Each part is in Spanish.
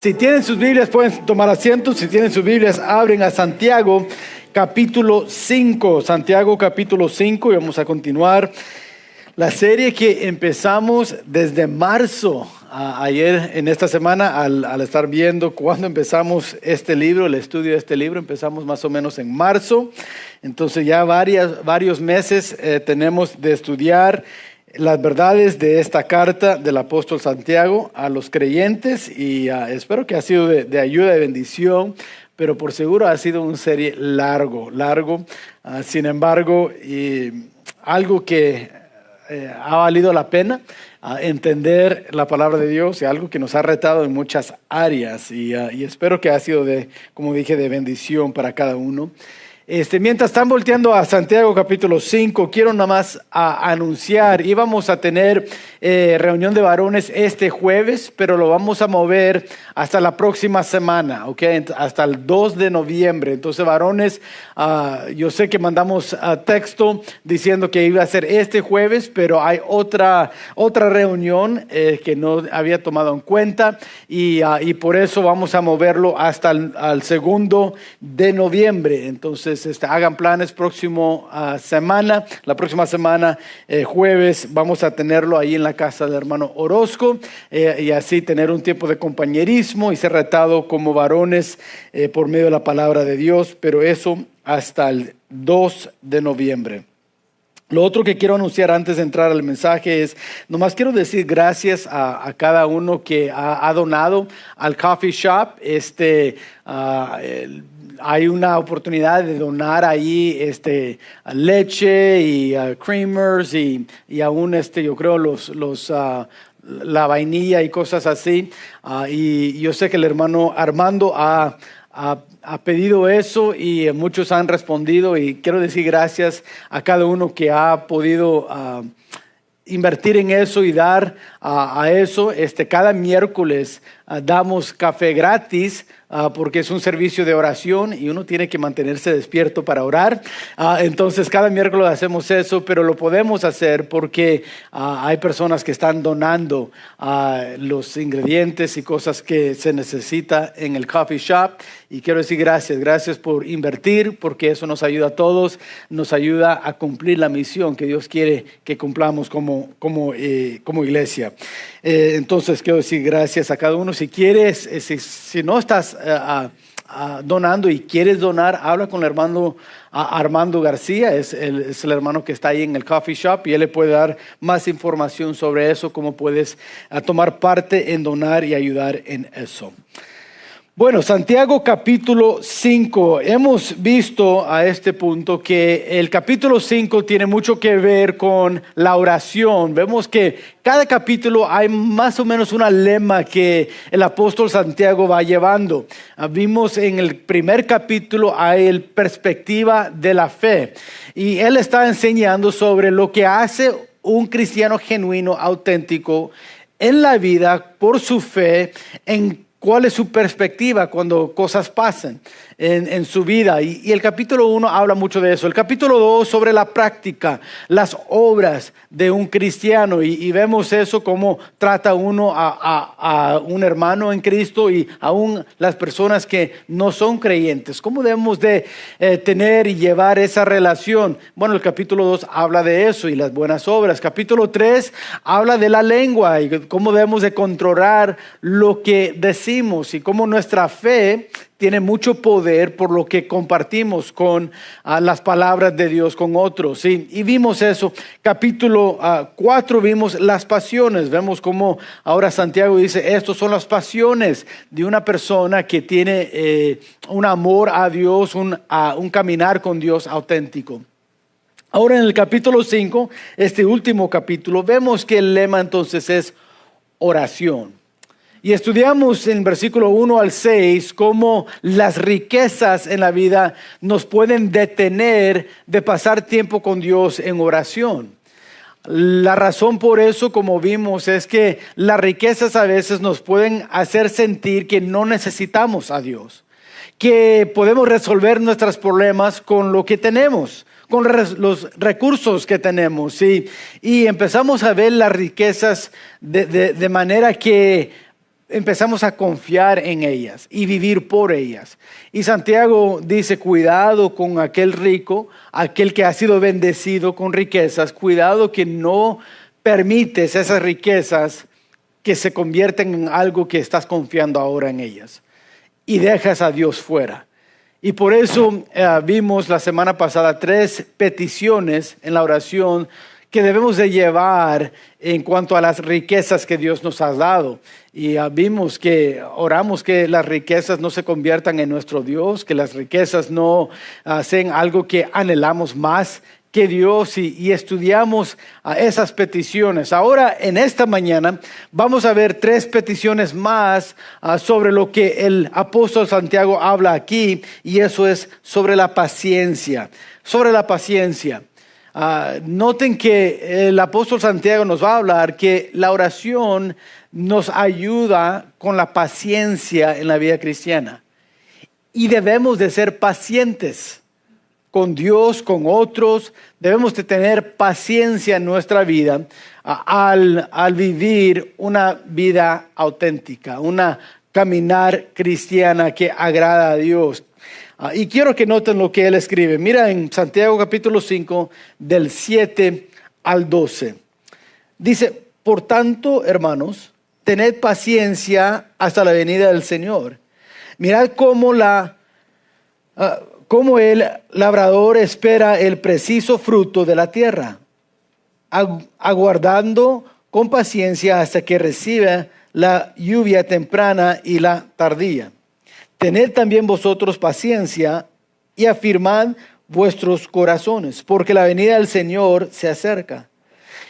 Si tienen sus Biblias, pueden tomar asiento. Si tienen sus Biblias, abren a Santiago capítulo 5. Santiago capítulo 5 y vamos a continuar la serie que empezamos desde marzo. Ayer en esta semana, al estar viendo cuándo empezamos este libro, el estudio de este libro, empezamos más o menos en marzo. Entonces ya varios meses tenemos de estudiar las verdades de esta carta del apóstol Santiago a los creyentes y espero que ha sido de ayuda, de bendición, pero por seguro ha sido una serie largo. Sin embargo, algo que ha valido la pena entender la palabra de Dios y algo que nos ha retado en muchas áreas y espero que ha sido como dije, de bendición para cada uno. Mientras están volteando a Santiago capítulo 5, quiero nada más anunciar, íbamos a tener reunión de varones este jueves, pero lo vamos a mover hasta la próxima semana, ¿okay? Hasta el 2 de noviembre. Entonces, varones, yo sé que mandamos texto diciendo que iba a ser este jueves, pero hay otra reunión que no había tomado en cuenta y por eso vamos a moverlo hasta el 2 de noviembre. Entonces, hagan planes la próxima semana, jueves, vamos a tenerlo ahí en la casa del hermano Orozco y así tener un tiempo de compañerismo y ser retado como varones por medio de la palabra de Dios, pero eso hasta el 2 de noviembre. Lo otro que quiero anunciar antes de entrar al mensaje es, nomás quiero decir gracias a cada uno que ha donado al coffee shop. Hay una oportunidad de donar ahí leche y creamers y aún yo creo la vainilla y cosas así. Y yo sé que el hermano Armando ha pedido eso y muchos han respondido y quiero decir gracias a cada uno que ha podido invertir en eso y dar a eso. Cada miércoles damos café gratis porque es un servicio de oración y uno tiene que mantenerse despierto para orar. Entonces cada miércoles hacemos eso, pero lo podemos hacer porque hay personas que están donando los ingredientes y cosas que se necesita en el coffee shop. Y quiero decir gracias por invertir, porque eso nos ayuda a todos, nos ayuda a cumplir la misión que Dios quiere que cumplamos como iglesia. Entonces quiero decir gracias a cada uno. Si quieres, si no estás donando y quieres donar, habla con el hermano Armando García, es el hermano que está ahí en el coffee shop y él le puede dar más información sobre eso, cómo puedes tomar parte en donar y ayudar en eso. Bueno, Santiago capítulo 5, hemos visto a este punto que el capítulo 5 tiene mucho que ver con la oración. Vemos que cada capítulo hay más o menos una lema que el apóstol Santiago va llevando. Vimos en el primer capítulo hay la perspectiva de la fe y él está enseñando sobre lo que hace un cristiano genuino, auténtico en la vida por su fe, en cuál es su perspectiva cuando cosas pasan en su vida. Y el capítulo 1 habla mucho de eso. El capítulo 2 sobre la práctica, las obras de un cristiano. Y vemos eso como trata uno a un hermano en Cristo y aún las personas que no son creyentes. ¿Cómo debemos de tener y llevar esa relación? Bueno, el capítulo 2 habla de eso y las buenas obras. Capítulo 3 habla de la lengua y cómo debemos de controlar lo que decimos y cómo nuestra fe tiene mucho poder por lo que compartimos con las palabras de Dios con otros. ¿Sí? Y vimos eso. Capítulo 4 vimos las pasiones. Vemos cómo ahora Santiago dice, estos son las pasiones de una persona que tiene un amor a Dios, un caminar con Dios auténtico. Ahora en el capítulo 5, este último capítulo, vemos que el lema entonces es oración. Y estudiamos en versículo 1 al 6 cómo las riquezas en la vida nos pueden detener de pasar tiempo con Dios en oración. La razón por eso, como vimos, es que las riquezas a veces nos pueden hacer sentir que no necesitamos a Dios, que podemos resolver nuestros problemas con lo que tenemos, con los recursos que tenemos. Y empezamos a ver las riquezas de manera que empezamos a confiar en ellas y vivir por ellas. Y Santiago dice, cuidado con aquel rico, aquel que ha sido bendecido con riquezas, cuidado que no permites esas riquezas que se convierten en algo que estás confiando ahora en ellas y dejas a Dios fuera. Y por eso vimos la semana pasada 3 peticiones en la oración que debemos de llevar en cuanto a las riquezas que Dios nos ha dado. Y vimos que oramos que las riquezas no se conviertan en nuestro Dios, que las riquezas no sean algo que anhelamos más que Dios, y estudiamos esas peticiones. Ahora, en esta mañana, vamos a ver 3 peticiones más sobre lo que el apóstol Santiago habla aquí, y eso es sobre la paciencia. Sobre la paciencia. Noten que el apóstol Santiago nos va a hablar que la oración nos ayuda con la paciencia en la vida cristiana. Y debemos de ser pacientes con Dios, con otros. Debemos de tener paciencia en nuestra vida al vivir una vida auténtica, una caminar cristiana que agrada a Dios. Y quiero que noten lo que él escribe. Mira en Santiago capítulo 5 del 7 al 12. Dice, por tanto, hermanos, tened paciencia hasta la venida del Señor. Mirad cómo el labrador espera el preciso fruto de la tierra, aguardando con paciencia hasta que reciba la lluvia temprana y la tardía. Tened también vosotros paciencia y afirmad vuestros corazones, porque la venida del Señor se acerca.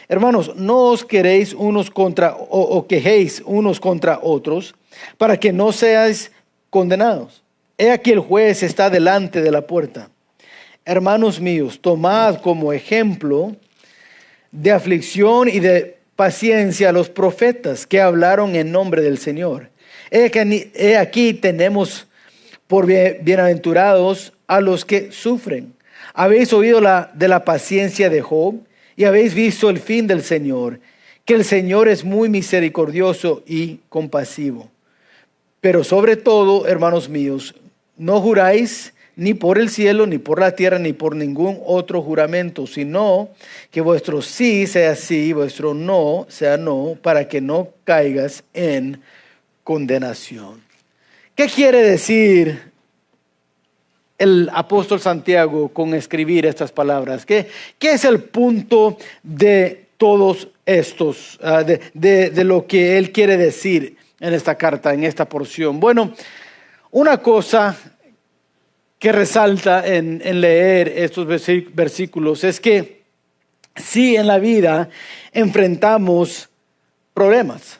Hermanos, no os queréis o quejéis unos contra otros, para que no seáis condenados. He aquí el juez está delante de la puerta. Hermanos míos, tomad como ejemplo de aflicción y de paciencia a los profetas que hablaron en nombre del Señor. He aquí tenemos por bienaventurados a los que sufren. Habéis oído de la paciencia de Job y habéis visto el fin del Señor, que el Señor es muy misericordioso y compasivo. Pero sobre todo, hermanos míos, no juráis ni por el cielo, ni por la tierra, ni por ningún otro juramento, sino que vuestro sí sea sí, vuestro no sea no, para que no caigas en condenación. ¿Qué quiere decir el apóstol Santiago con escribir estas palabras? ¿Qué es el punto de todos estos, de lo que él quiere decir en esta carta, en esta porción? Bueno, una cosa que resalta en leer estos versículos es que sí, en la vida enfrentamos problemas.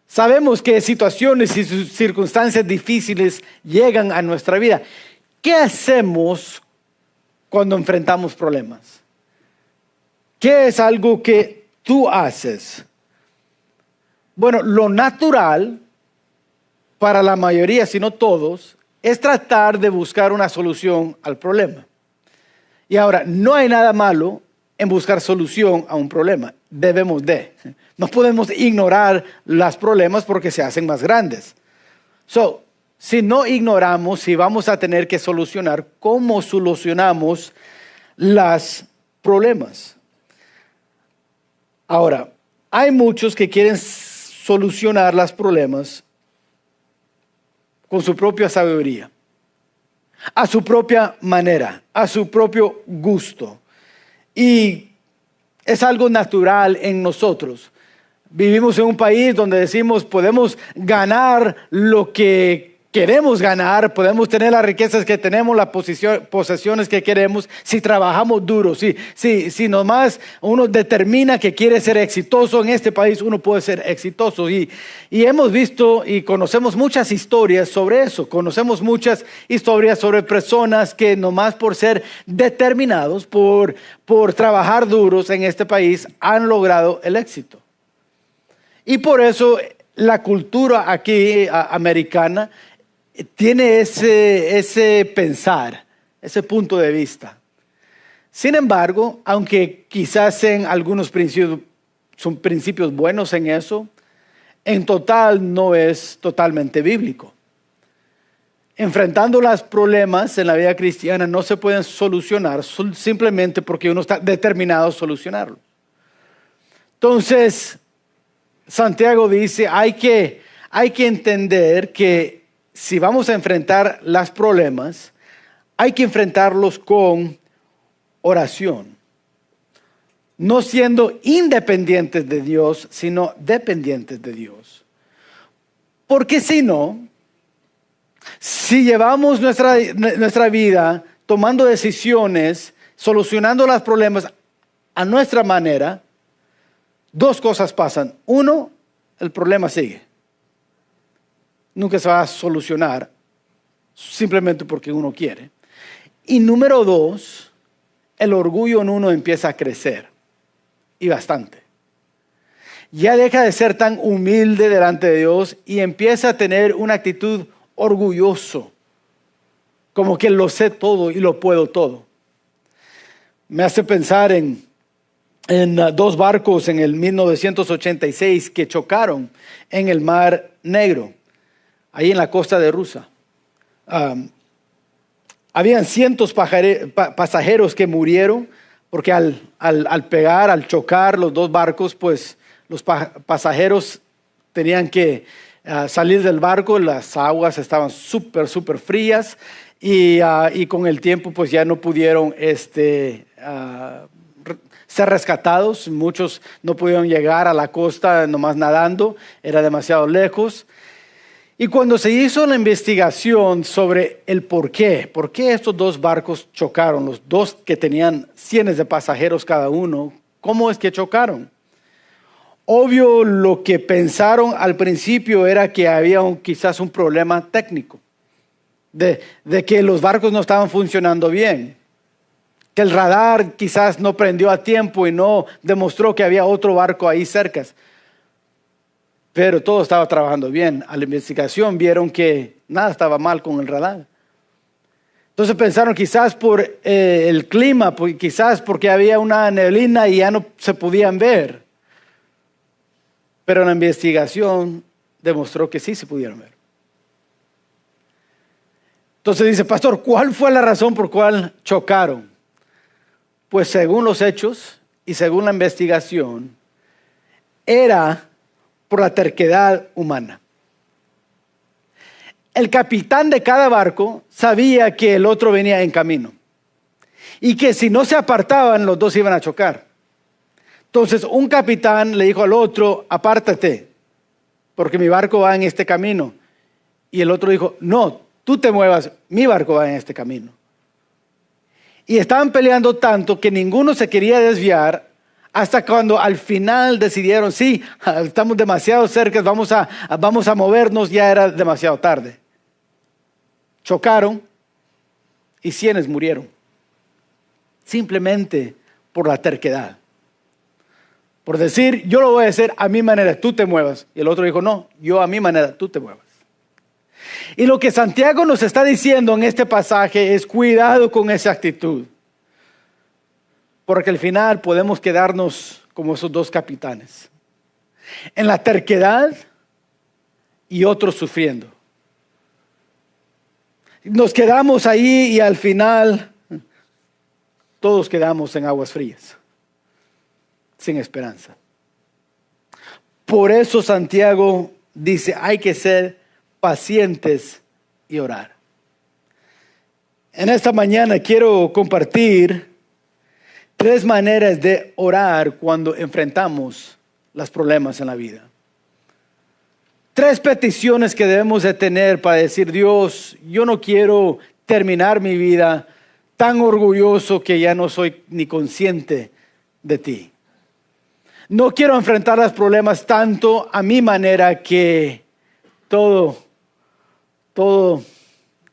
Sabemos que situaciones y circunstancias difíciles llegan a nuestra vida. ¿Qué hacemos cuando enfrentamos problemas? ¿Qué es algo que tú haces? Bueno, lo natural para la mayoría, si no todos, es tratar de buscar una solución al problema. Y ahora, no hay nada malo en buscar solución a un problema. No podemos ignorar los problemas porque se hacen más grandes. Si no ignoramos, si vamos a tener que solucionar, ¿cómo solucionamos los problemas? Ahora, hay muchos que quieren solucionar los problemas con su propia sabiduría, a su propia manera, a su propio gusto. Y es algo natural en nosotros. Vivimos en un país donde decimos podemos ganar lo que queremos ganar, podemos tener las riquezas que tenemos, las posesiones que queremos, si trabajamos duro, si nomás uno determina que quiere ser exitoso en este país, uno puede ser exitoso. Y hemos visto y conocemos muchas historias sobre eso, conocemos muchas historias sobre personas que nomás por ser determinados, por trabajar duros en este país, han logrado el éxito. Y por eso la cultura aquí americana tiene ese pensar, ese punto de vista. Sin embargo, aunque quizás en algunos principios son principios buenos en eso, en total no es totalmente bíblico. Enfrentando los problemas en la vida cristiana no se pueden solucionar simplemente porque uno está determinado a solucionarlo. Entonces, Santiago dice, hay que entender que si vamos a enfrentar los problemas, hay que enfrentarlos con oración. No siendo independientes de Dios, sino dependientes de Dios. Porque si no, si llevamos nuestra vida tomando decisiones, solucionando los problemas a nuestra manera, dos cosas pasan. Uno, el problema sigue. Nunca se va a solucionar simplemente porque uno quiere. Y número dos, el orgullo en uno empieza a crecer. Y bastante. Ya deja de ser tan humilde delante de Dios y empieza a tener una actitud orgulloso. Como que lo sé todo y lo puedo todo. Me hace pensar en dos barcos en el 1986 que chocaron en el Mar Negro, ahí en la costa de Rusia. Habían cientos pasajeros que murieron porque al chocar los dos barcos, pues los pasajeros tenían que salir del barco, las aguas estaban súper frías y con el tiempo pues ya no pudieron ser rescatados. Muchos no pudieron llegar a la costa nomás nadando, era demasiado lejos. Y cuando se hizo la investigación sobre el por qué estos dos barcos chocaron, los dos que tenían cientos de pasajeros cada uno, ¿cómo es que chocaron? Obvio, lo que pensaron al principio era que había quizás un problema técnico, de que los barcos no estaban funcionando bien, que el radar quizás no prendió a tiempo y no demostró que había otro barco ahí cerca. Pero todo estaba trabajando bien. A la investigación vieron que nada estaba mal con el radar. Entonces pensaron quizás por el clima, quizás porque había una neblina y ya no se podían ver. Pero la investigación demostró que sí se pudieron ver. Entonces dice, pastor, ¿cuál fue la razón por cual chocaron? Pues según los hechos y según la investigación, era por la terquedad humana. El capitán de cada barco sabía que el otro venía en camino y que si no se apartaban los dos iban a chocar. Entonces un capitán le dijo al otro, apártate porque mi barco va en este camino. Y el otro dijo, no, tú te muevas, mi barco va en este camino. Y estaban peleando tanto que ninguno se quería desviar hasta cuando al final decidieron, sí, estamos demasiado cerca, vamos a movernos, ya era demasiado tarde. Chocaron y cientos murieron. Simplemente por la terquedad. Por decir, yo lo voy a hacer a mi manera, tú te muevas. Y el otro dijo, no, yo a mi manera, tú te muevas. Y lo que Santiago nos está diciendo en este pasaje es cuidado con esa actitud. Porque al final podemos quedarnos como esos dos capitanes. En la terquedad y otros sufriendo. Nos quedamos ahí y al final todos quedamos en aguas frías. Sin esperanza. Por eso Santiago dice, hay que ser pacientes y orar. En esta mañana quiero compartir 3 maneras de orar cuando enfrentamos los problemas en la vida. 3 peticiones que debemos de tener para decir, Dios, yo no quiero terminar mi vida tan orgulloso que ya no soy ni consciente de ti. No quiero enfrentar los problemas tanto a mi manera que todo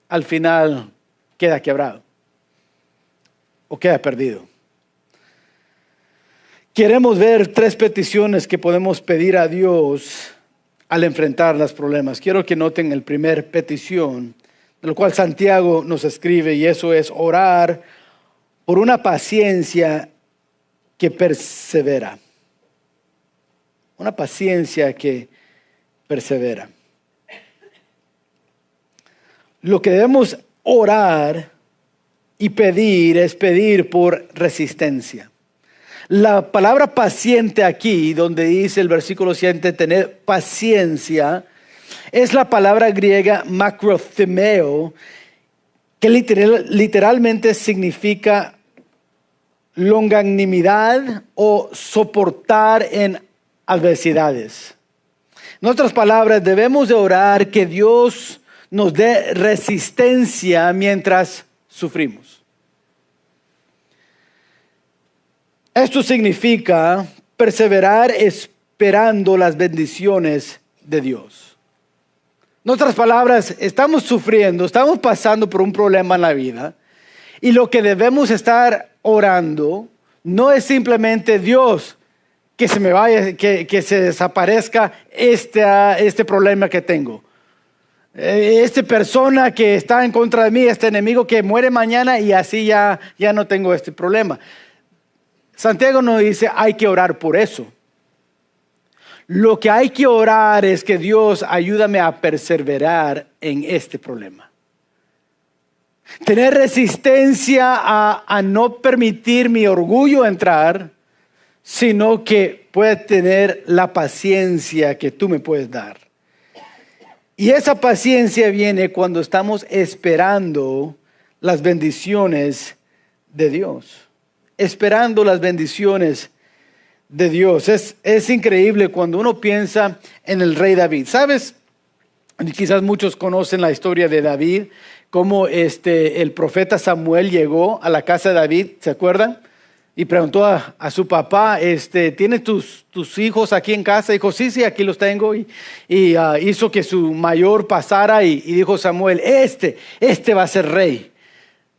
al final queda quebrado o queda perdido. Queremos ver 3 peticiones que podemos pedir a Dios al enfrentar los problemas. Quiero que noten el primer petición, de lo cual Santiago nos escribe, y eso es orar por una paciencia que persevera. Una paciencia que persevera. Lo que debemos orar y pedir es pedir por resistencia. La palabra paciente aquí, donde dice el versículo 7, tener paciencia, es la palabra griega macrothemeo, que literalmente significa longanimidad o soportar en adversidades. En otras palabras, debemos de orar que Dios nos dé resistencia mientras sufrimos. Esto significa perseverar esperando las bendiciones de Dios. En otras palabras, estamos sufriendo, estamos pasando por un problema en la vida y lo que debemos estar orando no es simplemente Dios, que se me vaya, que se desaparezca este problema que tengo. Esta persona que está en contra de mí, este enemigo que muere mañana y así ya no tengo este problema. Santiago nos dice, hay que orar por eso. Lo que hay que orar es que Dios ayúdame a perseverar en este problema. Tener resistencia a no permitir mi orgullo entrar, sino que pueda tener la paciencia que tú me puedes dar. Y esa paciencia viene cuando estamos esperando las bendiciones de Dios. Esperando las bendiciones de Dios. Es increíble cuando uno piensa en el rey David. ¿Sabes? Quizás muchos conocen la historia de David, cómo el profeta Samuel llegó a la casa de David, ¿se acuerdan? Y preguntó a su papá, ¿tienes tus hijos aquí en casa? Dijo, sí, aquí los tengo. Y hizo que su mayor pasara y dijo Samuel, este va a ser rey.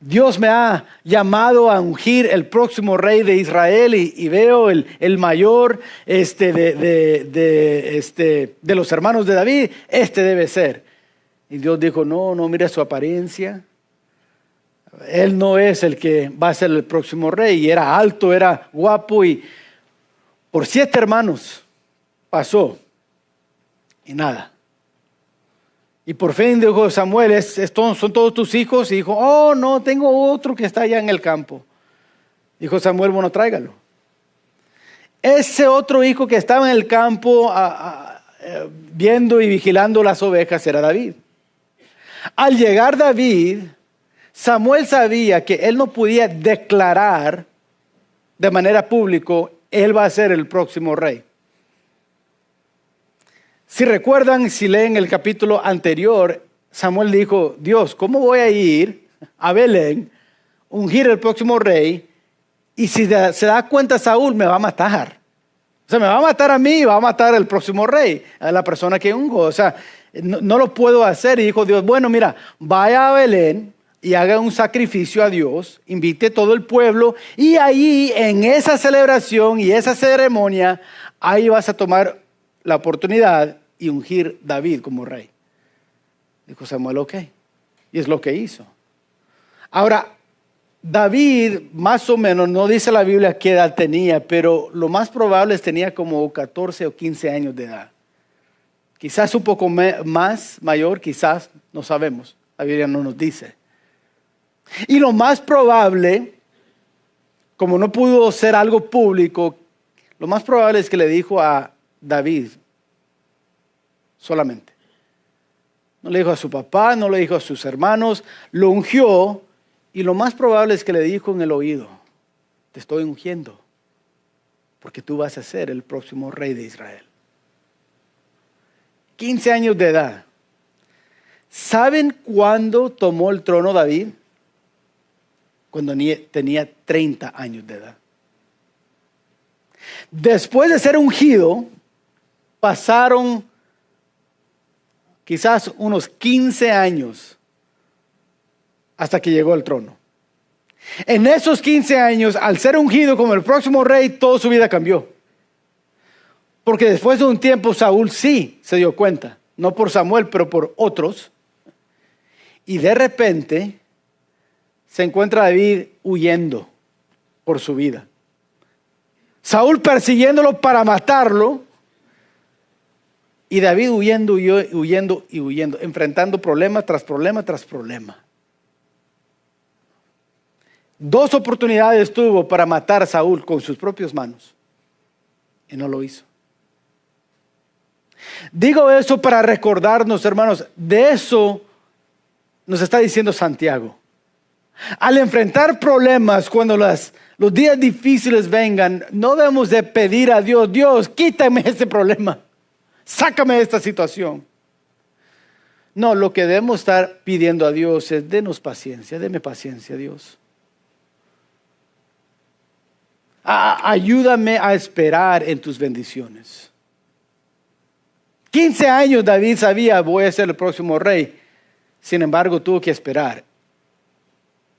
Dios me ha llamado a ungir el próximo rey de Israel y veo el mayor de los hermanos de David, debe ser. Y Dios dijo, no, mira su apariencia. Él no es el que va a ser el próximo rey. Y era alto, era guapo y por 7 hermanos pasó y nada. Y por fin dijo Samuel, son todos tus hijos. Y dijo, oh no, tengo otro que está allá en el campo. Dijo Samuel, bueno, tráigalo. Ese otro hijo que estaba en el campo viendo y vigilando las ovejas era David. Al llegar David, Samuel sabía que él no podía declarar de manera pública, él va a ser el próximo rey. Si recuerdan, si leen el capítulo anterior, Samuel dijo, Dios, ¿cómo voy a ir a Belén, ungir el próximo rey? Y si se da cuenta Saúl, me va a matar. O sea, me va a matar a mí y va a matar al próximo rey, a la persona que ungo. O sea, no lo puedo hacer. Y dijo Dios, bueno, mira, vaya a Belén y haga un sacrificio a Dios, invite a todo el pueblo y ahí en esa celebración y esa ceremonia, ahí vas a tomar la oportunidad y ungir David como rey. Dijo Samuel, ok. Y es lo que hizo. Ahora, David, más o menos, no dice la Biblia qué edad tenía, pero lo más probable es que tenía como 14 o 15 años de edad. Quizás un poco más mayor, quizás, no sabemos. La Biblia no nos dice. Y lo más probable, como no pudo ser algo público, lo más probable es que le dijo a David solamente. No le dijo a su papá, no le dijo a sus hermanos, lo ungió y lo más probable es que le dijo en el oído, te estoy ungiendo porque tú vas a ser el próximo rey de Israel. 15 años de edad. ¿Saben cuándo tomó el trono David? Cuando tenía 30 años de edad. Después de ser ungido, pasaron quizás unos 15 años hasta que llegó al trono. En esos 15 años, al ser ungido como el próximo rey, toda su vida cambió. Porque después de un tiempo Saúl sí se dio cuenta, no por Samuel, pero por otros. Y de repente se encuentra David huyendo por su vida. Saúl persiguiéndolo para matarlo. Y David huyendo, huyendo y huyendo, enfrentando problema tras problema tras problema. 2 oportunidades tuvo para matar a Saúl con sus propias manos y no lo hizo. Digo eso para recordarnos, hermanos, de eso nos está diciendo Santiago. Al enfrentar problemas, cuando los días difíciles vengan, no debemos de pedir a Dios, Dios, quítame este problema, sácame de esta situación. No, lo que debemos estar pidiendo a Dios es, denos paciencia, deme paciencia, Dios. Ayúdame a esperar en tus bendiciones. 15 años David sabía, voy a ser el próximo rey. Sin embargo, tuvo que esperar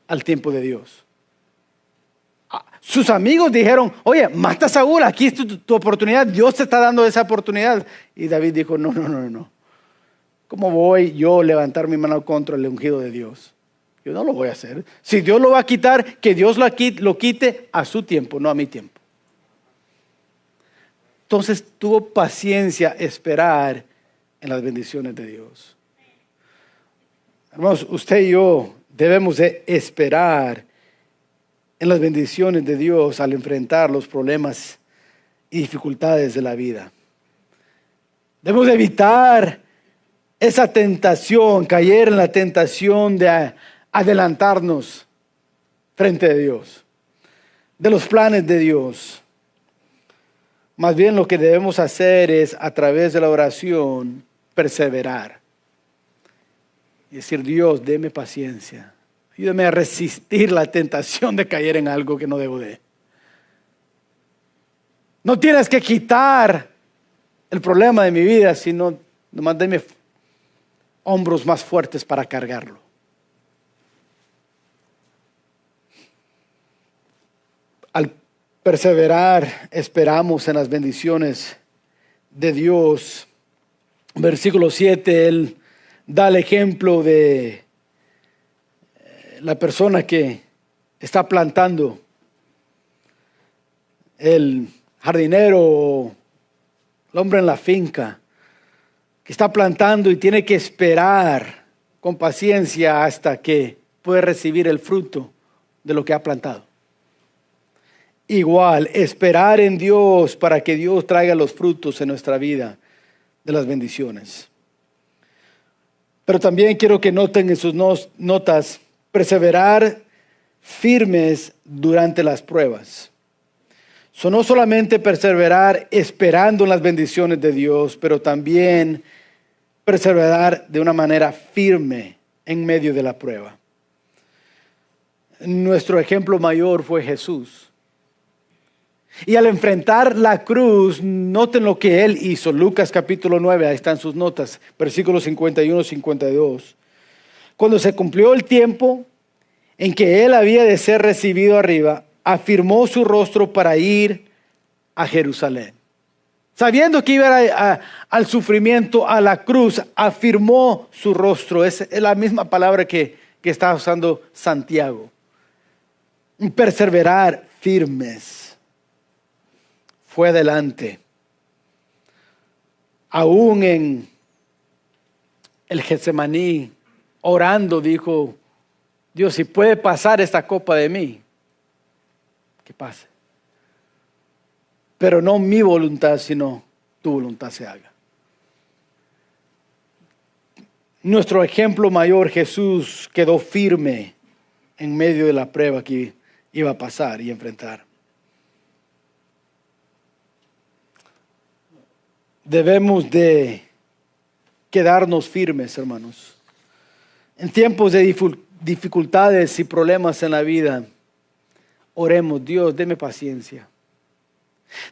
al tiempo de Dios. Sus amigos dijeron, oye, mata a Saúl, aquí es tu oportunidad, Dios te está dando esa oportunidad. Y David dijo, no. ¿Cómo voy yo a levantar mi mano contra el ungido de Dios? Yo no lo voy a hacer. Si Dios lo va a quitar, que Dios lo quite a su tiempo, no a mi tiempo. Entonces tuvo paciencia esperar en las bendiciones de Dios. Hermanos, usted y yo debemos de esperar en las bendiciones de Dios al enfrentar los problemas y dificultades de la vida. Debemos de evitar esa tentación, caer en la tentación de adelantarnos frente a Dios, de los planes de Dios. Más bien lo que debemos hacer es, a través de la oración, perseverar. Y decir, Dios, deme paciencia. Ayúdame a resistir la tentación de caer en algo que no debo de. No tienes que quitar el problema de mi vida, sino nomás deme hombros más fuertes para cargarlo. Al perseverar, esperamos en las bendiciones de Dios. Versículo 7, Él da el ejemplo de la persona que está plantando, el jardinero, el hombre en la finca, que está plantando y tiene que esperar con paciencia hasta que puede recibir el fruto de lo que ha plantado. Igual, esperar en Dios para que Dios traiga los frutos en nuestra vida de las bendiciones. Pero también quiero que noten en sus notas, perseverar firmes durante las pruebas. No solamente perseverar esperando en las bendiciones de Dios, pero también perseverar de una manera firme en medio de la prueba. Nuestro ejemplo mayor fue Jesús. Y al enfrentar la cruz, noten lo que Él hizo. Lucas capítulo 9, ahí están sus notas, versículos 51 y 52. Cuando se cumplió el tiempo en que Él había de ser recibido arriba, afirmó su rostro para ir a Jerusalén. Sabiendo que iba al sufrimiento, a la cruz, afirmó su rostro. Es la misma palabra que está usando Santiago. Perseverar firmes. Fue adelante. Aún en el Getsemaní, orando, dijo, Dios, si puede pasar esta copa de mí, que pase. Pero no mi voluntad, sino tu voluntad se haga. Nuestro ejemplo mayor, Jesús, quedó firme en medio de la prueba que iba a pasar y enfrentar. Debemos de quedarnos firmes, hermanos. En tiempos de dificultades y problemas en la vida, oremos, Dios, deme paciencia.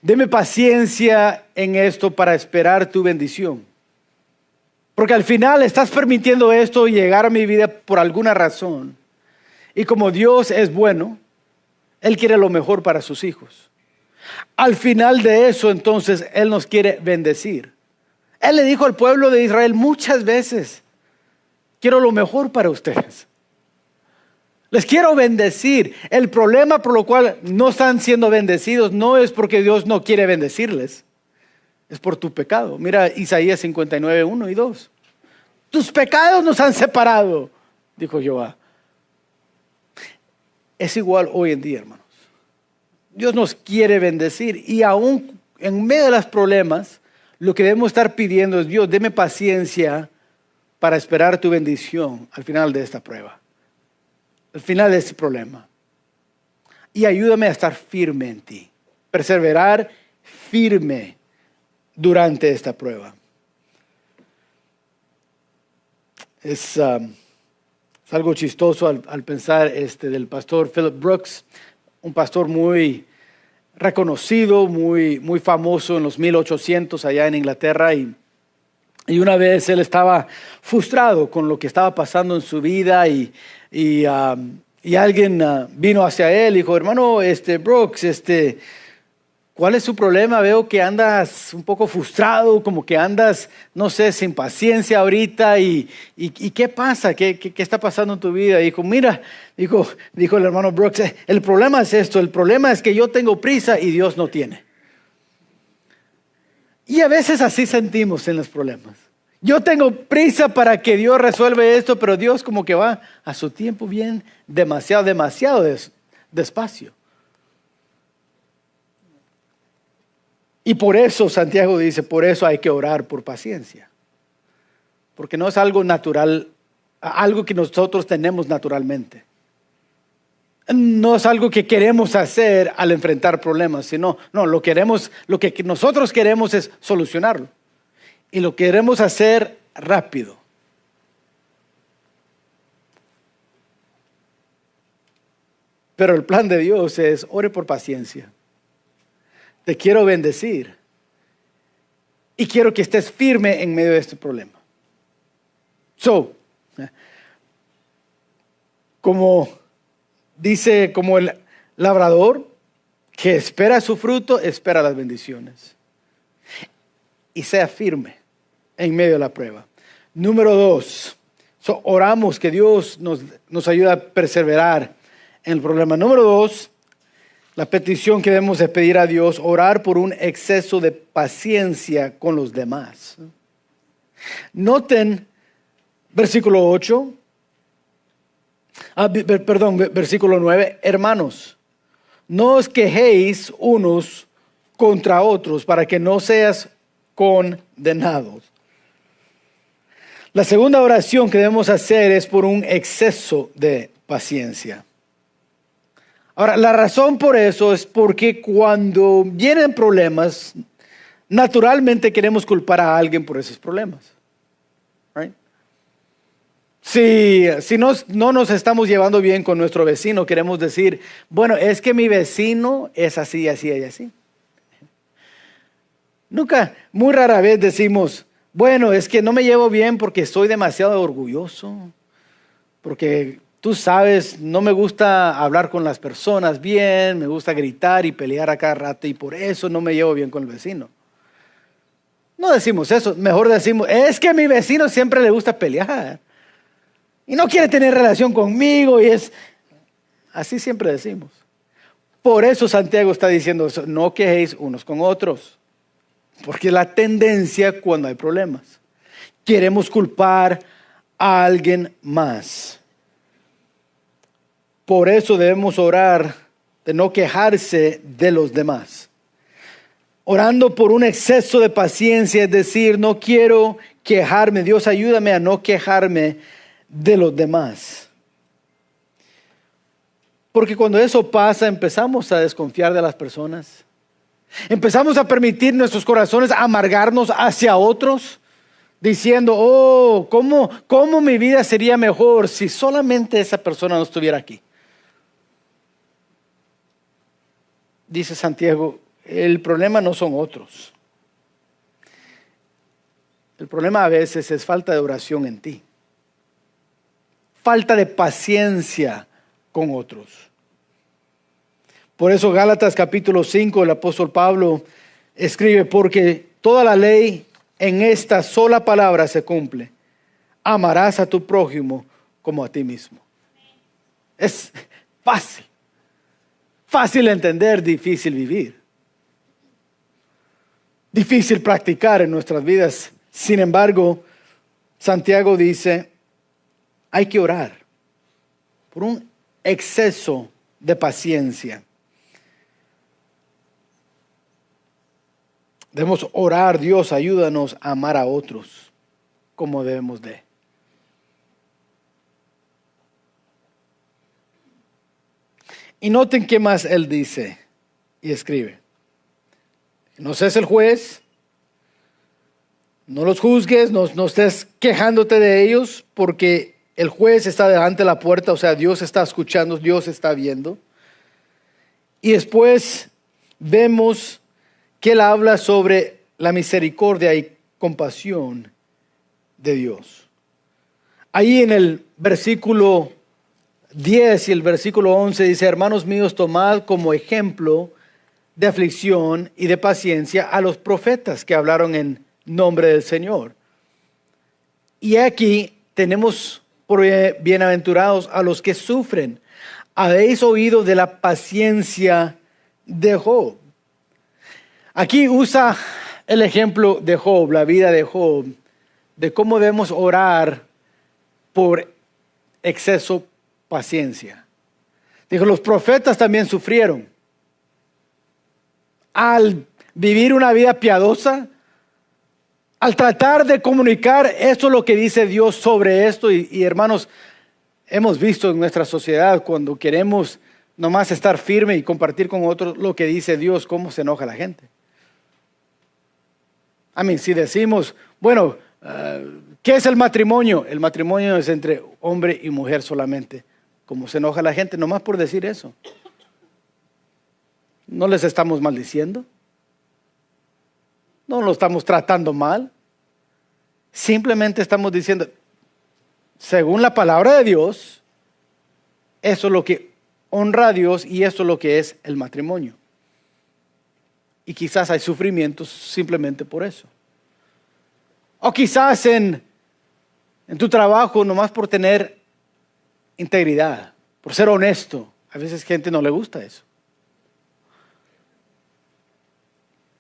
Deme paciencia en esto para esperar tu bendición. Porque al final estás permitiendo esto llegar a mi vida por alguna razón. Y como Dios es bueno, Él quiere lo mejor para sus hijos. Al final de eso, entonces, Él nos quiere bendecir. Él le dijo al pueblo de Israel muchas veces, quiero lo mejor para ustedes. Les quiero bendecir. El problema por lo cual no están siendo bendecidos no es porque Dios no quiere bendecirles. es por tu pecado. Mira Isaías 59, 1 y 2. Tus pecados nos han separado, dijo Jehová. Es igual hoy en día, hermanos. Dios nos quiere bendecir y aún en medio de los problemas, lo que debemos estar pidiendo es: Dios, deme paciencia para esperar tu bendición al final de esta prueba, al final de este problema. Y ayúdame a estar firme en ti, perseverar firme durante esta prueba. Es algo chistoso al pensar del pastor Philip Brooks, un pastor muy reconocido, muy famoso en los 1800 allá en Inglaterra, y una vez él estaba frustrado con lo que estaba pasando en su vida y alguien vino hacia él y dijo: hermano Brooks, ¿cuál es su problema? Veo que andas un poco frustrado, como que andas, no sé, sin paciencia ahorita. ¿Y qué pasa? ¿Qué está pasando en tu vida? Dijo: mira, dijo el hermano Brooks, el problema es esto. El problema es que yo tengo prisa y Dios no tiene. Y a veces así sentimos en los problemas. Yo tengo prisa para que Dios resuelva esto, pero Dios como que va a su tiempo bien demasiado despacio. Y por eso Santiago dice, por eso hay que orar por paciencia. Porque no es algo natural, algo que nosotros tenemos naturalmente. No es algo que queremos hacer al enfrentar problemas, sino lo que nosotros queremos es solucionarlo. Y lo queremos hacer rápido. Pero el plan de Dios es: ore por paciencia. Te quiero bendecir y quiero que estés firme en medio de este problema. Como el labrador que espera su fruto, espera las bendiciones. Y sea firme en medio de la prueba. Número 2, oramos que Dios nos ayude a perseverar en el problema. Número 2, la petición que debemos de pedir a Dios: orar por un exceso de paciencia con los demás. Noten versículo 8, versículo 9. Hermanos, no os quejéis unos contra otros para que no seas condenados. La segunda oración que debemos hacer es por un exceso de paciencia. Ahora, la razón por eso es porque cuando vienen problemas, naturalmente queremos culpar a alguien por esos problemas. Right? Si no nos estamos llevando bien con nuestro vecino, queremos decir: bueno, es que mi vecino es así, así y así. Muy rara vez decimos: bueno, es que no me llevo bien porque soy demasiado orgulloso, porque tú sabes, no me gusta hablar con las personas bien, me gusta gritar y pelear a cada rato y por eso no me llevo bien con el vecino. No decimos eso, mejor decimos: es que a mi vecino siempre le gusta pelear y no quiere tener relación conmigo, y así siempre decimos. Por eso Santiago está diciendo eso: no quejéis unos con otros, porque es la tendencia cuando hay problemas. Queremos culpar a alguien más. Por eso debemos orar de no quejarse de los demás. Orando por un exceso de paciencia, es decir, no quiero quejarme. Dios, ayúdame a no quejarme de los demás. Porque cuando eso pasa, empezamos a desconfiar de las personas. Empezamos a permitir nuestros corazones amargarnos hacia otros, diciendo: ¿cómo mi vida sería mejor si solamente esa persona no estuviera aquí? Dice Santiago, el problema no son otros. El problema a veces es falta de oración en ti. Falta de paciencia con otros. Por eso Gálatas capítulo 5, el apóstol Pablo escribe: porque toda la ley en esta sola palabra se cumple: amarás a tu prójimo como a ti mismo. Es fácil. Fácil entender, difícil vivir. difícil practicar en nuestras vidas. Sin embargo, Santiago dice, hay que orar por un exceso de paciencia. Debemos orar, Dios, ayúdanos a amar a otros como debemos de. Y noten qué más él dice y escribe. No seas el juez, no los juzgues, no estés quejándote de ellos, porque el juez está delante de la puerta, o sea, Dios está escuchando, Dios está viendo. Y después vemos que él habla sobre la misericordia y compasión de Dios. Ahí en el versículo 10 y el versículo 11 dice, hermanos míos, tomad como ejemplo de aflicción y de paciencia a los profetas que hablaron en nombre del Señor. Y aquí tenemos por bienaventurados a los que sufren. Habéis oído de la paciencia de Job. Aquí usa el ejemplo de Job, la vida de Job, de cómo debemos orar por exceso paciencia. Dijo, los profetas también sufrieron. Al vivir una vida piadosa, al tratar de comunicar esto es lo que dice Dios sobre esto. Y hermanos, hemos visto en nuestra sociedad cuando queremos nomás estar firme y compartir con otros lo que dice Dios, cómo se enoja la gente. Si decimos, bueno, ¿qué es el matrimonio? El matrimonio es entre hombre y mujer solamente. ¿Cómo se enoja la gente nomás por decir eso? ¿No les estamos maldiciendo? ¿No lo estamos tratando mal? Simplemente estamos diciendo, según la palabra de Dios, eso es lo que honra a Dios y eso es lo que es el matrimonio. Y quizás hay sufrimientos simplemente por eso. O quizás en tu trabajo nomás por tener integridad, por ser honesto. A veces gente no le gusta eso.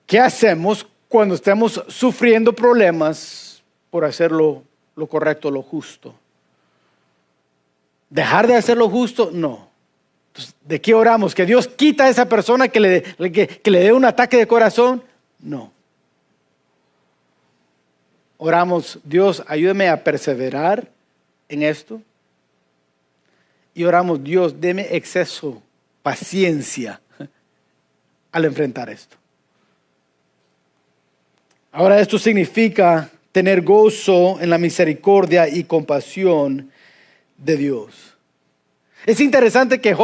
¿Qué hacemos cuando estamos sufriendo problemas por hacer lo correcto, lo justo? ¿Dejar de hacer lo justo? No. Entonces, ¿de qué oramos? ¿Que Dios quita a esa persona que le dé un ataque de corazón? No. Oramos, Dios, ayúdame a perseverar en esto. Y oramos, Dios, deme exceso, paciencia al enfrentar esto. Ahora esto significa tener gozo en la misericordia y compasión de Dios. Es interesante que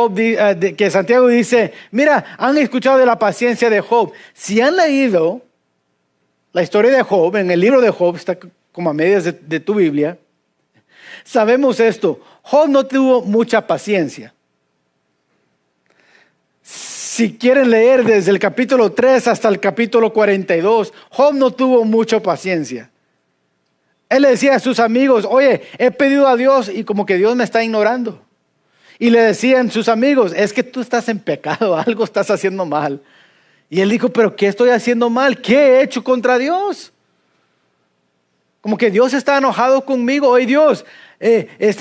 que Santiago dice, mira, han escuchado de la paciencia de Job. Si han leído la historia de Job, en el libro de Job, está como a medias de tu Biblia, sabemos esto. Job no tuvo mucha paciencia. Si quieren leer desde el capítulo 3 hasta el capítulo 42, Job no tuvo mucha paciencia. Él le decía a sus amigos, oye, he pedido a Dios y como que Dios me está ignorando. Y le decían sus amigos, es que tú estás en pecado, algo estás haciendo mal. Y él dijo, pero ¿qué estoy haciendo mal? ¿Qué he hecho contra Dios? Como que Dios está enojado conmigo. Oye Dios,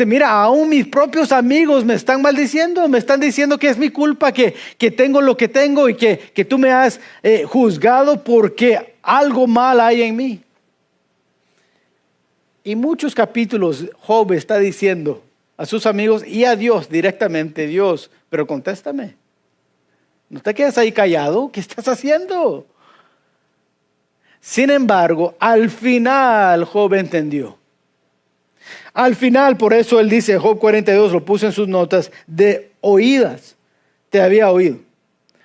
mira, aún mis propios amigos me están maldiciendo, me están diciendo que es mi culpa, que tengo lo que tengo y que tú me has juzgado porque algo mal hay en mí. Y muchos capítulos Job está diciendo a sus amigos y a Dios directamente, Dios, pero contéstame. No te quedes ahí callado, ¿qué estás haciendo? Sin embargo, al final Job entendió. Al final, por eso él dice, Job 42, lo puse en sus notas, de oídas te había oído,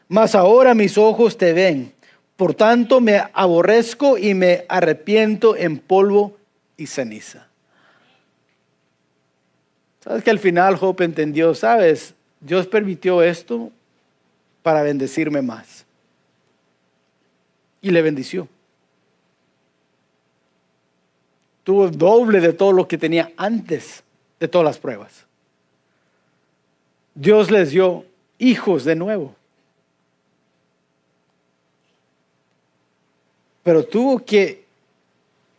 mas ahora mis ojos te ven. Por tanto me aborrezco y me arrepiento en polvo y ceniza. ¿Sabes que al final Job entendió? ¿Sabes? Dios permitió esto para bendecirme más. Y le bendició. Tuvo doble de todo lo que tenía antes de todas las pruebas. Dios les dio hijos de nuevo. pero tuvo que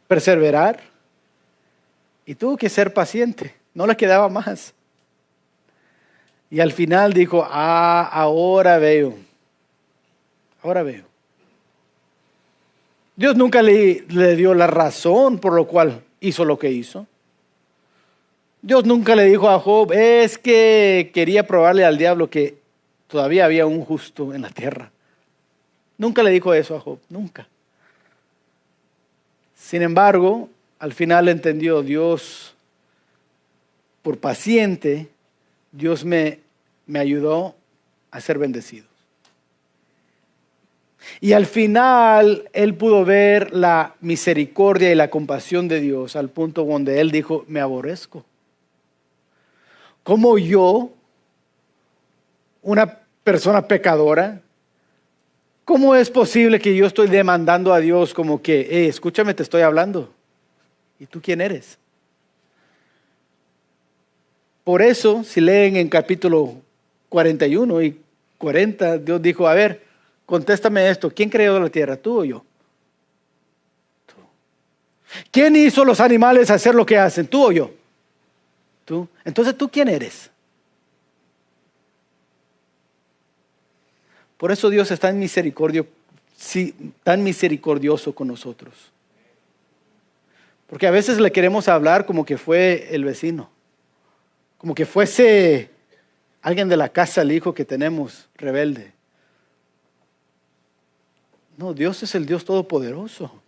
perseverar y tuvo que ser paciente. No le quedaba más. Y al final dijo, ahora veo. Ahora veo. Dios nunca le dio la razón por lo cual hizo lo que hizo. Dios nunca le dijo a Job, es que quería probarle al diablo que todavía había un justo en la tierra. Nunca le dijo eso a Job, nunca. Sin embargo, al final entendió Dios, por paciente, Dios me ayudó a ser bendecido. Y al final él pudo ver la misericordia y la compasión de Dios al punto donde él dijo, me aborrezco. ¿Cómo yo, una persona pecadora, cómo es posible que yo estoy demandando a Dios como que, escúchame, te estoy hablando? ¿Y tú quién eres? Por eso, si leen en capítulo 41 y 40, Dios dijo, a ver, contéstame esto, ¿quién creó la tierra, tú o yo? Tú. ¿Quién hizo los animales hacer lo que hacen, tú o yo? Tú. Entonces, ¿tú quién eres? Por eso Dios es tan misericordioso con nosotros. Porque a veces le queremos hablar como que fue el vecino, como que fuese alguien de la casa, el hijo que tenemos, rebelde. No, Dios es el Dios todopoderoso.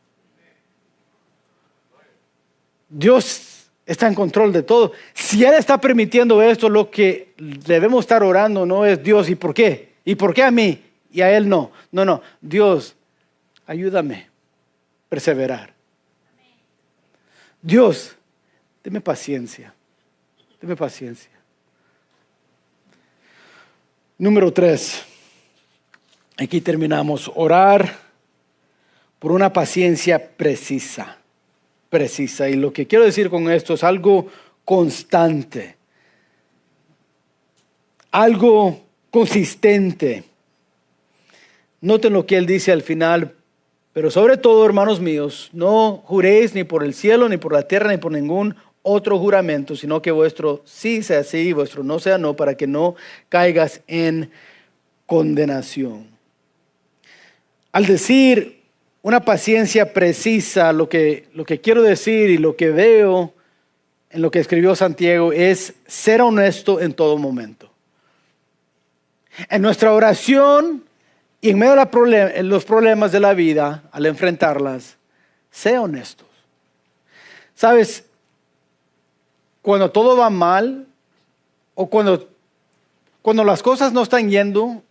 Dios está en control de todo. Si Él está permitiendo esto, lo que debemos estar orando no es Dios, ¿y por qué? ¿Y por qué a mí? Y a Él no. No, Dios, ayúdame a perseverar. Dios, deme paciencia. Deme paciencia. Número 3. Aquí terminamos. Orar por una paciencia precisa. Y lo que quiero decir con esto es algo constante. Algo consistente. Noten lo que él dice al final. Pero sobre todo, hermanos míos, no juréis ni por el cielo, ni por la tierra, ni por ningún otro juramento, sino que vuestro sí sea sí y vuestro no sea no, para que no caigas en condenación. Al decir una paciencia precisa, lo que quiero decir y lo que veo en lo que escribió Santiago es ser honesto en todo momento. En nuestra oración y en medio de los problemas de la vida, al enfrentarlas, sea honestos. ¿Sabes? Cuando todo va mal o cuando las cosas no están yendo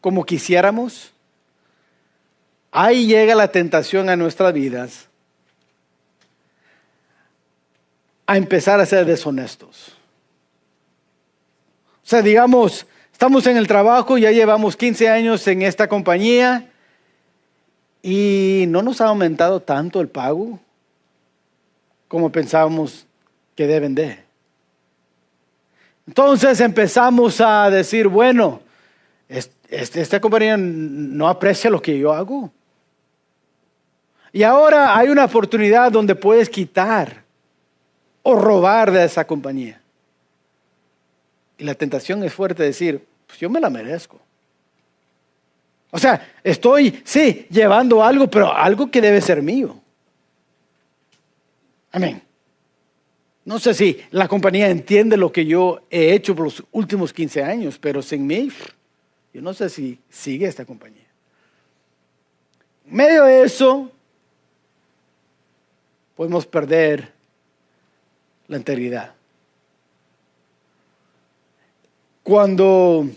como quisiéramos, ahí llega la tentación a nuestras vidas a empezar a ser deshonestos. O sea, digamos, estamos en el trabajo, ya llevamos 15 años en esta compañía y no nos ha aumentado tanto el pago como pensábamos que deben de. Entonces empezamos a decir, bueno, esta compañía no aprecia lo que yo hago. Y ahora hay una oportunidad donde puedes quitar o robar de esa compañía. Y la tentación es fuerte de decir, pues yo me la merezco. O sea, estoy, sí, llevando algo, pero algo que debe ser mío. Amén. No sé si la compañía entiende lo que yo he hecho por los últimos 15 años, pero sin mí, yo no sé si sigue esta compañía. En medio de eso, podemos perder la integridad. Cuando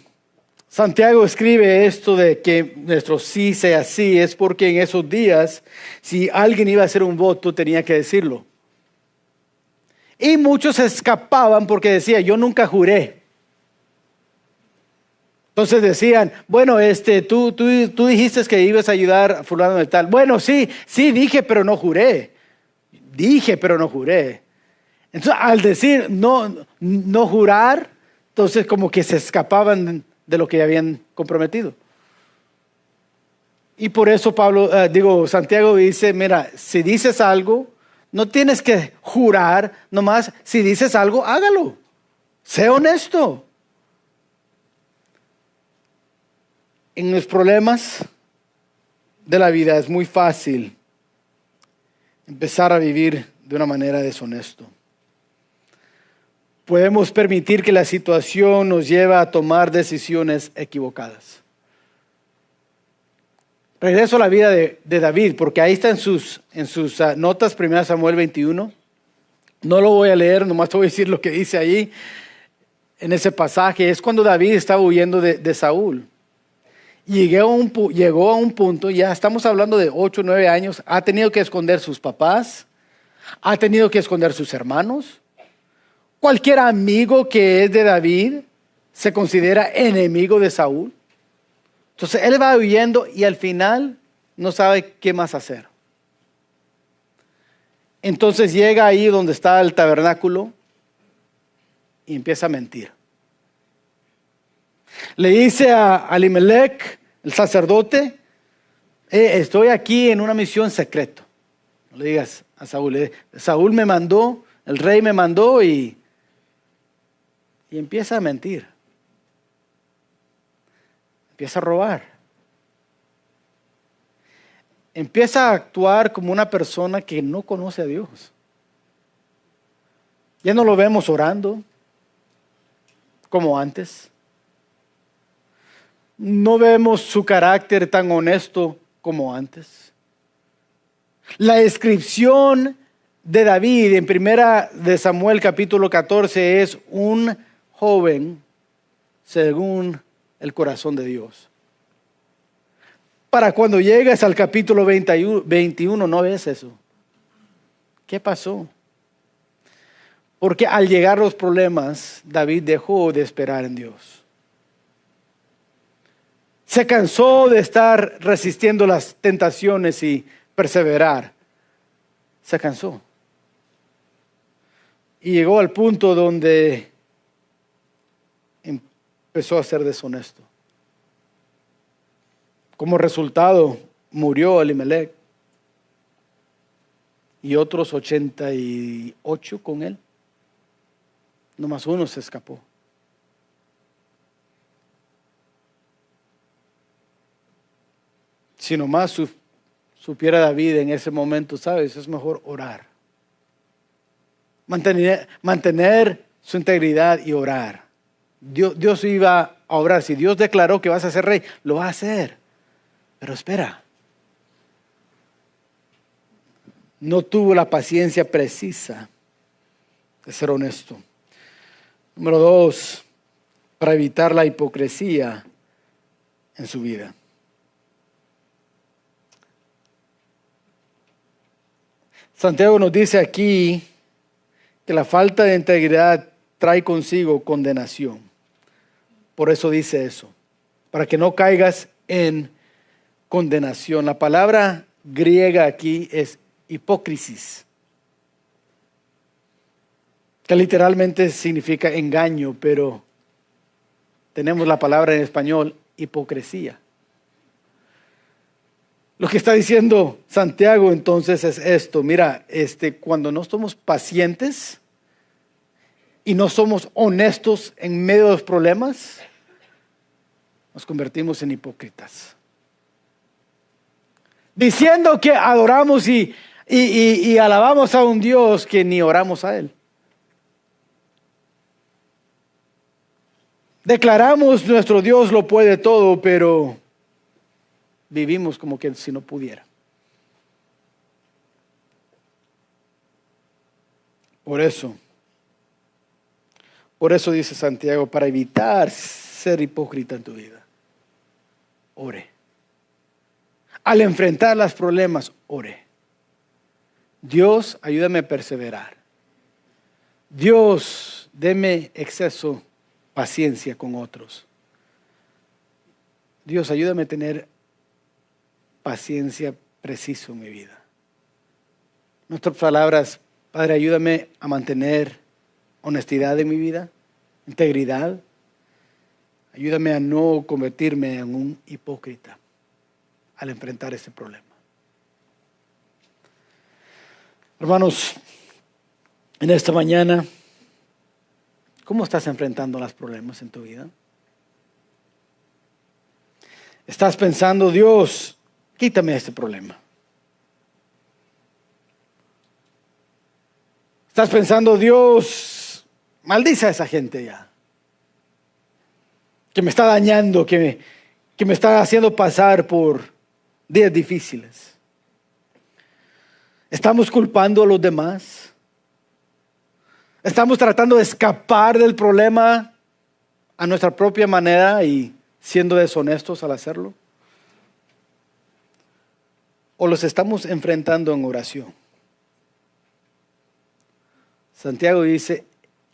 Santiago escribe esto de que nuestro sí sea sí, es porque en esos días, si alguien iba a hacer un voto, tenía que decirlo. Y muchos se escapaban porque decían, yo nunca juré. Entonces decían, bueno, tú dijiste que ibas a ayudar a fulano de tal. Bueno, sí dije, pero no juré. Dije, pero no juré. Entonces, al decir no jurar, entonces como que se escapaban de lo que habían comprometido. Y por eso Santiago dice, mira, si dices algo, no tienes que jurar, nomás si dices algo, hágalo. Sé honesto. En los problemas de la vida es muy fácil empezar a vivir de una manera deshonesta. Podemos permitir que la situación nos lleve a tomar decisiones equivocadas. Regreso a la vida de David, porque ahí está en sus notas, 1 Samuel 21. No lo voy a leer, nomás te voy a decir lo que dice ahí en ese pasaje. Es cuando David estaba huyendo de Saúl. Llegó a un punto, ya estamos hablando de 8 o 9 años, ha tenido que esconder sus papás, ha tenido que esconder sus hermanos. Cualquier amigo que es de David se considera enemigo de Saúl. Entonces él va huyendo y al final no sabe qué más hacer. Entonces llega ahí donde está el tabernáculo y empieza a mentir. Le dice a Ahimelech, el sacerdote, estoy aquí en una misión secreta. No le digas a Saúl. Saúl me mandó, el rey me mandó y empieza a mentir. Empieza a robar. Empieza a actuar como una persona que no conoce a Dios. Ya no lo vemos orando como antes. No vemos su carácter tan honesto como antes. La descripción de David en 1 Samuel capítulo 14 es un joven según el corazón de Dios. Para cuando llegas al capítulo 21 no ves eso. ¿Qué pasó? Porque al llegar los problemas, David dejó de esperar en Dios. Se cansó de estar resistiendo las tentaciones y perseverar. Se cansó. Y llegó al punto donde empezó a ser deshonesto. Como resultado, murió Ahimelech y otros 88 con él. Nomás uno se escapó. Si nomás supiera David en ese momento, ¿sabes? Es mejor orar. Mantener su integridad y orar. Dios iba a obrar. Si Dios declaró que vas a ser rey, lo va a hacer. Pero espera. No tuvo la paciencia precisa de ser honesto. Número 2, para evitar la hipocresía en su vida. Santiago nos dice aquí que la falta de integridad trae consigo condenación. Por eso dice eso, para que no caigas en condenación. La palabra griega aquí es hipócrisis, que literalmente significa engaño, pero tenemos la palabra en español hipocresía. Lo que está diciendo Santiago entonces es esto, mira, cuando no somos pacientes y no somos honestos en medio de los problemas, nos convertimos en hipócritas. Diciendo que adoramos y alabamos a un Dios que ni oramos a Él. Declaramos nuestro Dios lo puede todo, pero vivimos como que si no pudiera. Por eso dice Santiago, para evitar ser hipócrita en tu vida, ore. Al enfrentar los problemas, ore. Dios, ayúdame a perseverar. Dios, deme exceso paciencia con otros. Dios, ayúdame a tener paciencia preciso en mi vida. Nuestras palabras, Padre, ayúdame a mantener honestidad en mi vida, integridad. Ayúdame a no convertirme en un hipócrita. al enfrentar ese problema. Hermanos, en esta mañana, ¿cómo estás enfrentando los problemas en tu vida? ¿Estás pensando, Dios, quítame este problema? ¿Estás pensando, Dios, maldice a esa gente ya, que me está dañando, que me está haciendo pasar por días difíciles? ¿Estamos culpando a los demás? ¿Estamos tratando de escapar del problema a nuestra propia manera y siendo deshonestos al hacerlo? ¿O los estamos enfrentando en oración? Santiago dice,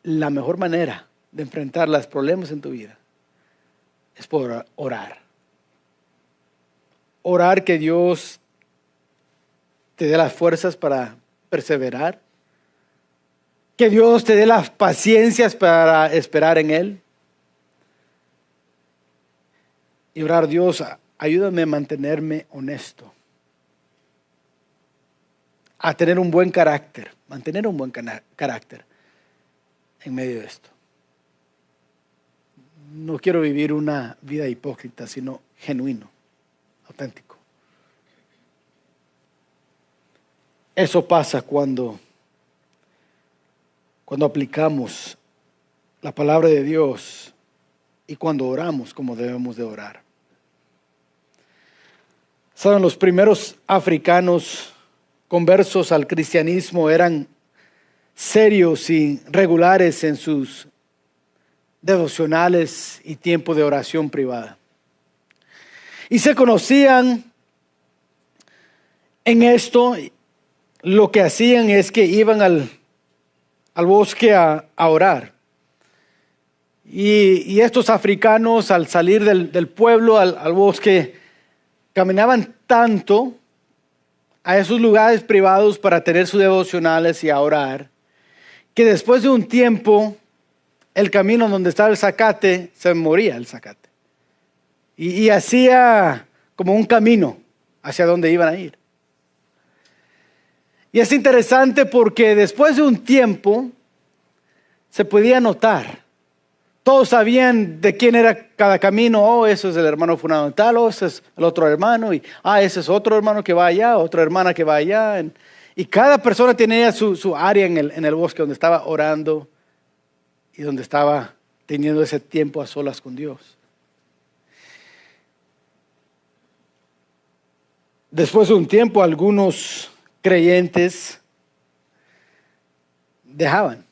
la mejor manera de enfrentar los problemas en tu vida es por orar. Orar que Dios te dé las fuerzas para perseverar. Que Dios te dé las paciencias para esperar en Él. Y orar, Dios, ayúdame a mantenerme honesto. A tener un buen carácter. Mantener un buen carácter en medio de esto. No quiero vivir una vida hipócrita, sino genuino, auténtico. Eso pasa cuando aplicamos la palabra de Dios y cuando oramos como debemos de orar. Saben, los primeros africanos conversos al cristianismo eran serios y regulares en sus devocionales y tiempo de oración privada. Y se conocían en esto. Lo que hacían es que iban al bosque a orar. Y estos africanos, al salir del pueblo al bosque, caminaban tanto a esos lugares privados para tener sus devocionales y a orar, que después de un tiempo, el camino donde estaba el zacate, se moría el zacate. Y hacía como un camino hacia donde iban a ir. Y es interesante porque después de un tiempo se podía notar. Todos sabían de quién era cada camino. Oh, ese es el hermano fulano tal, oh, ese es el otro hermano. Y ese es otro hermano que va allá, otra hermana que va allá. Y cada persona tenía su área en el bosque donde estaba orando y donde estaba teniendo ese tiempo a solas con Dios. Después de un tiempo, algunos creyentes dejaban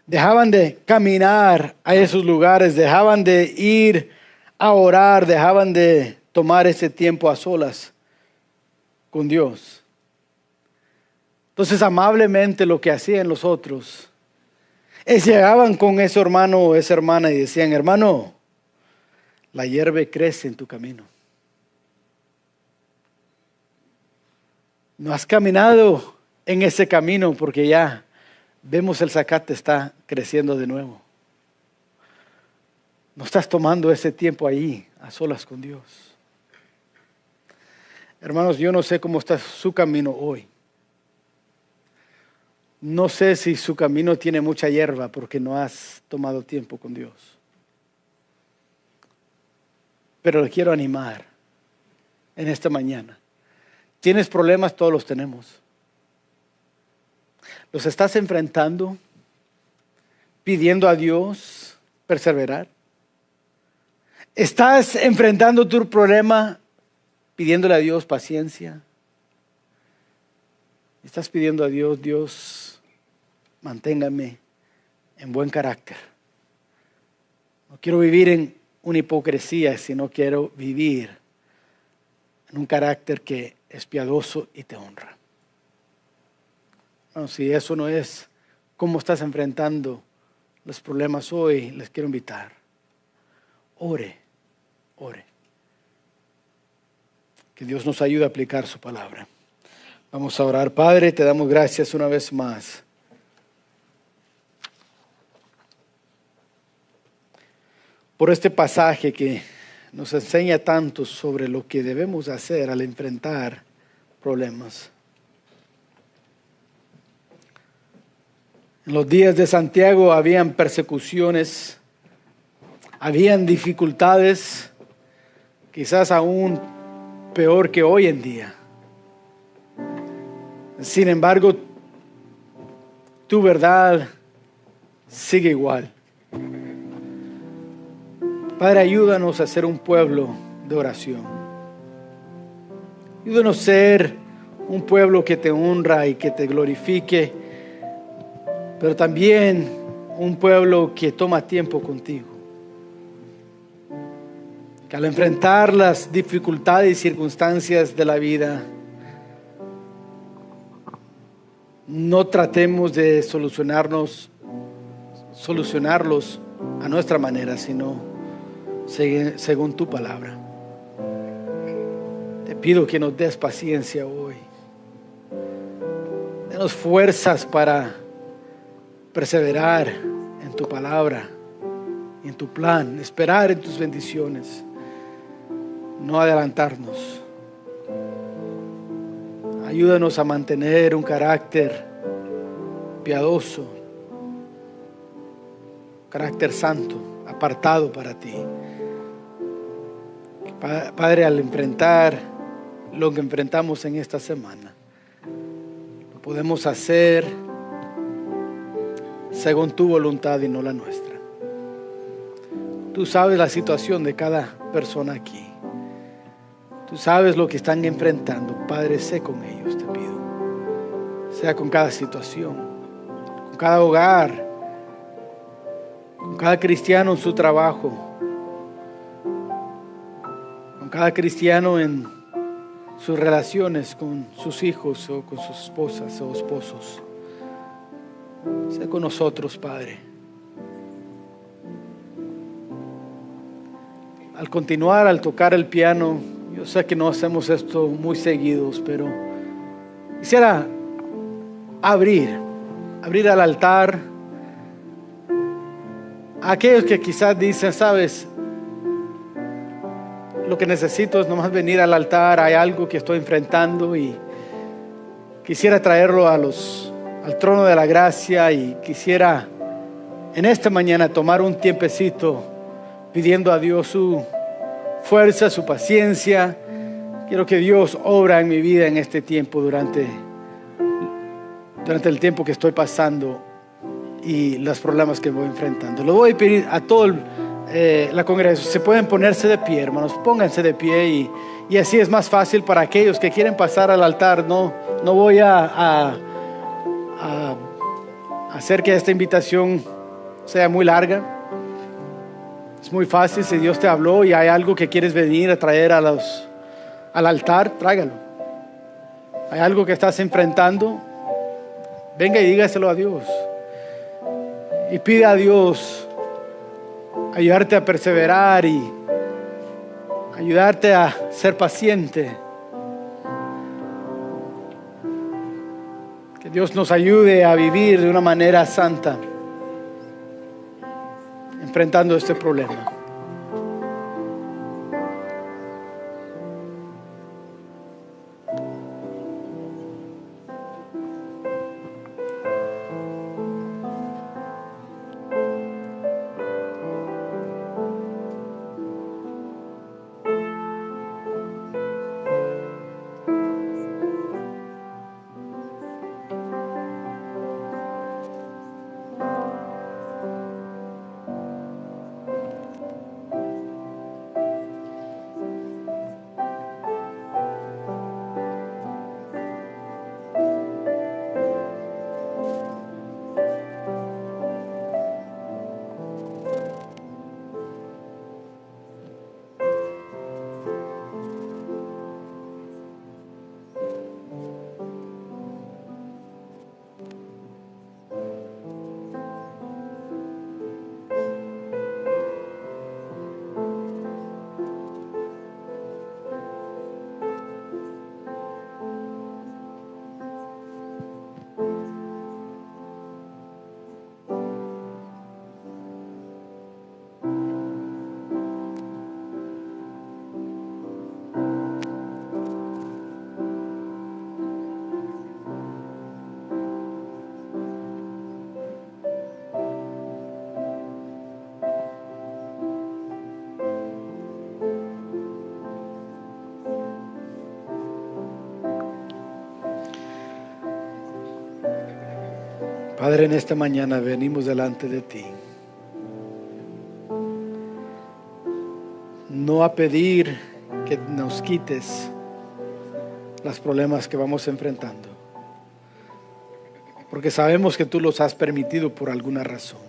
de caminar a esos lugares, dejaban de ir a orar, dejaban de tomar ese tiempo a solas con Dios. Entonces, amablemente lo que hacían los otros es llegaban con ese hermano o esa hermana y decían, hermano, la hierba crece en tu camino. No has caminado en ese camino porque ya vemos el zacate está creciendo de nuevo. No estás tomando ese tiempo ahí a solas con Dios. Hermanos, yo no sé cómo está su camino hoy. No sé si su camino tiene mucha hierba porque no has tomado tiempo con Dios. Pero le quiero animar en esta mañana. ¿Tienes problemas? Todos los tenemos. ¿Los estás enfrentando? ¿Pidiendo a Dios perseverar? ¿Estás enfrentando tu problema pidiéndole a Dios paciencia? ¿Estás pidiendo a Dios, Dios, manténgame en buen carácter? No quiero vivir en una hipocresía, sino quiero vivir en un carácter que es piadoso y te honra. Bueno, si eso no es cómo estás enfrentando los problemas hoy, les quiero invitar. Ore. Que Dios nos ayude a aplicar su palabra. Vamos a orar. Padre, te damos gracias una vez más. Por este pasaje que nos enseña tanto sobre lo que debemos hacer al enfrentar problemas. En los días de Santiago habían persecuciones, habían dificultades, quizás aún peor que hoy en día. Sin embargo, tu verdad sigue igual. Padre, ayúdanos a ser un pueblo de oración. Ayúdanos a ser un pueblo que te honra y que te glorifique, pero también un pueblo que toma tiempo contigo. Que al enfrentar las dificultades y circunstancias de la vida, no tratemos de solucionarlos a nuestra manera, sino según tu palabra. Te pido que nos des paciencia hoy. Denos fuerzas para perseverar en tu palabra, en tu plan, esperar en tus bendiciones, no adelantarnos. Ayúdanos a mantener un carácter piadoso, carácter santo, apartado para ti. Padre, al enfrentar lo que enfrentamos en esta semana, lo podemos hacer según tu voluntad y no la nuestra. Tú sabes la situación de cada persona aquí. Tú sabes lo que están enfrentando. Padre, sé con ellos, te pido. Sea con cada situación, con cada hogar, con cada cristiano en su trabajo, con cada cristiano en sus relaciones con sus hijos o con sus esposas o esposos. Sé con nosotros, Padre. Al continuar, al tocar el piano, yo sé que no hacemos esto muy seguidos, pero quisiera abrir al altar a aquellos que quizás dicen, sabes, lo que necesito es nomás venir al altar, hay algo que estoy enfrentando y quisiera traerlo al trono de la gracia, y quisiera en esta mañana tomar un tiempecito pidiendo a Dios su fuerza, su paciencia. Quiero que Dios obra en mi vida en este tiempo, durante el tiempo que estoy pasando y los problemas que voy enfrentando. Lo voy a pedir a toda la congregación. Se pueden ponerse de pie, hermanos, pónganse de pie, y así es más fácil para aquellos que quieren pasar al altar. No voy a hacer que esta invitación sea muy larga. Es muy fácil. Si Dios te habló y hay algo que quieres venir a traer al altar, tráigalo. Hay algo que estás enfrentando, venga y dígaselo a Dios. Y pide a Dios ayudarte a perseverar y ayudarte a ser paciente. Que Dios nos ayude a vivir de una manera santa, enfrentando este problema. Padre, en esta mañana venimos delante de ti, no a pedir que nos quites los problemas que vamos enfrentando, porque sabemos que tú los has permitido por alguna razón.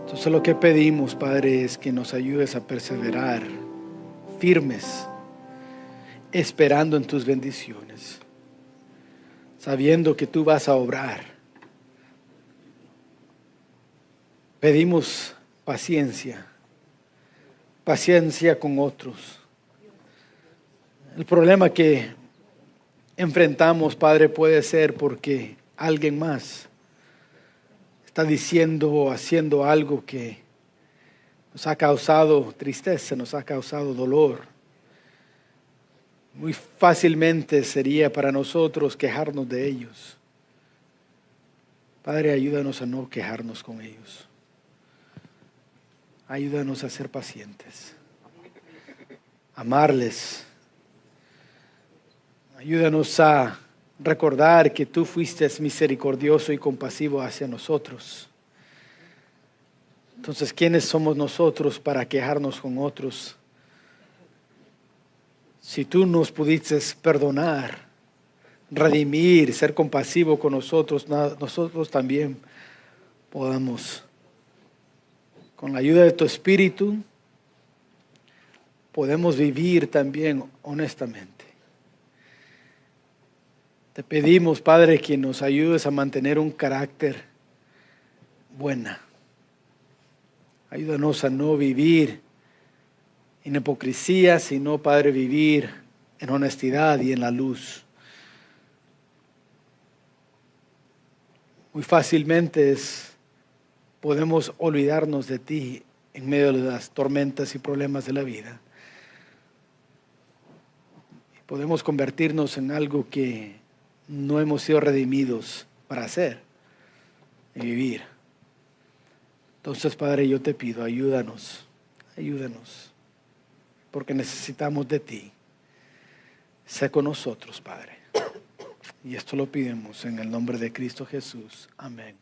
Entonces lo que pedimos, Padre, es que nos ayudes a perseverar firmes, esperando en tus bendiciones, sabiendo que tú vas a obrar. Pedimos paciencia con otros. El problema que enfrentamos, Padre, puede ser porque alguien más está diciendo o haciendo algo que nos ha causado tristeza, nos ha causado dolor. Muy fácilmente sería para nosotros quejarnos de ellos. Padre, ayúdanos a no quejarnos con ellos. Ayúdanos a ser pacientes, amarles. Ayúdanos a recordar que tú fuiste misericordioso y compasivo hacia nosotros. Entonces, ¿quiénes somos nosotros para quejarnos con otros? Si tú nos pudiste perdonar, redimir, ser compasivo con nosotros, nosotros también podamos, con la ayuda de tu Espíritu, podemos vivir también honestamente. Te pedimos, Padre, que nos ayudes a mantener un carácter bueno. Ayúdanos a no vivir en hipocresía, sino, Padre, vivir en honestidad y en la luz. Muy fácilmente podemos olvidarnos de ti en medio de las tormentas y problemas de la vida. Podemos convertirnos en algo que no hemos sido redimidos para hacer y vivir. Entonces, Padre, yo te pido, ayúdanos, porque necesitamos de ti. Sé con nosotros, Padre. Y esto lo pedimos en el nombre de Cristo Jesús. Amén.